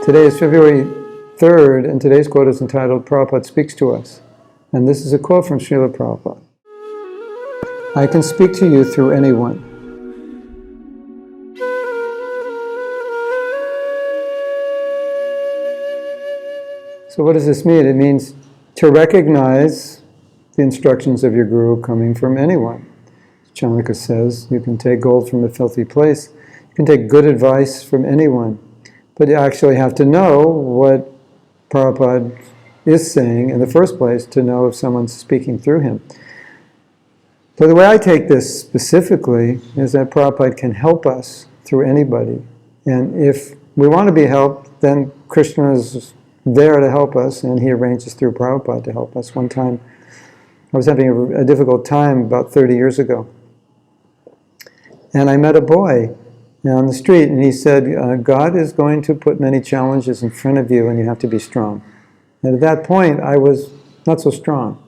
Today is February 3rd, and today's quote is entitled, Prabhupada Speaks to Us. And this is a quote from Srila Prabhupada. I can speak to you through anyone. So what does this mean? It means to recognize the instructions of your guru coming from anyone. Chanaka says, you can take gold from a filthy place. You can take good advice from anyone. But you actually have to know what Prabhupada is saying in the first place to know if someone's speaking through him. So the way I take this specifically is that Prabhupada can help us through anybody. And if we want to be helped, then Krishna is there to help us, and he arranges through Prabhupada to help us. One time, I was having a difficult time about 30 years ago. And I met a boy on the street, and he said, God is going to put many challenges in front of you, and you have to be strong. And at that point, I was not so strong.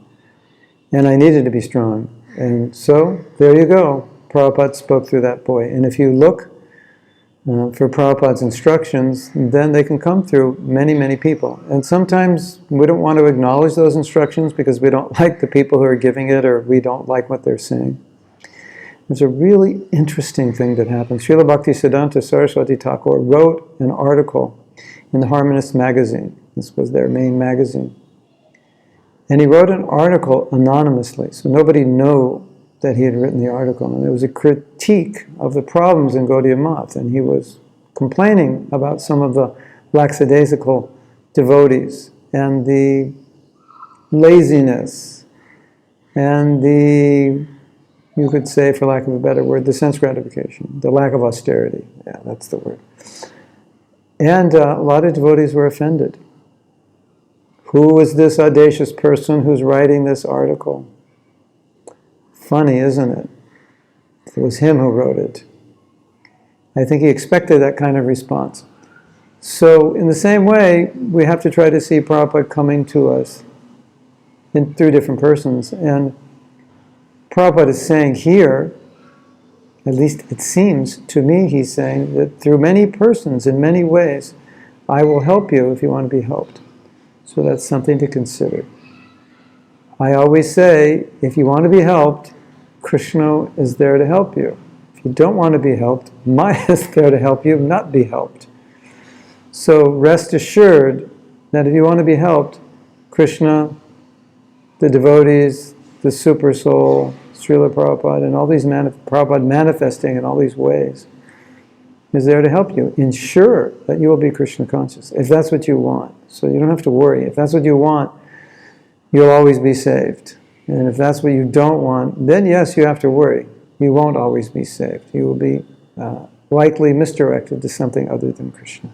And I needed to be strong. And so, there you go. Prabhupada spoke through that boy. And if you look for Prabhupada's instructions, then they can come through many, many people. And sometimes we don't want to acknowledge those instructions because we don't like the people who are giving it, or we don't like what they're saying. There's a really interesting thing that happens. Srila Bhaktisiddhanta Saraswati Thakur wrote an article in the Harmonist magazine. This was their main magazine. And he wrote an article anonymously, so nobody knew that he had written the article. And it was a critique of the problems in Gaudiya Math. And he was complaining about some of the lackadaisical devotees and the laziness and the, you could say, for lack of a better word, the sense gratification, the lack of austerity. Yeah, that's the word. And a lot of devotees were offended. Who is this audacious person who's writing this article? Funny, isn't it? It was him who wrote it. I think he expected that kind of response. So, in the same way, we have to try to see Prabhupada coming to us through different persons. And Prabhupada is saying here, at least it seems to me, he's saying that through many persons, in many ways, I will help you if you want to be helped. So that's something to consider. I always say, if you want to be helped, Krishna is there to help you. If you don't want to be helped, Maya is there to help you not be helped. So rest assured that if you want to be helped, Krishna, the devotees, the Super Soul, Srila Prabhupada, and all these Prabhupada manifesting in all these ways, is there to help you. Ensure that you will be Krishna conscious, if that's what you want. So you don't have to worry. If that's what you want, you'll always be saved. And if that's what you don't want, then yes, you have to worry. You won't always be saved. You will be likely misdirected to something other than Krishna.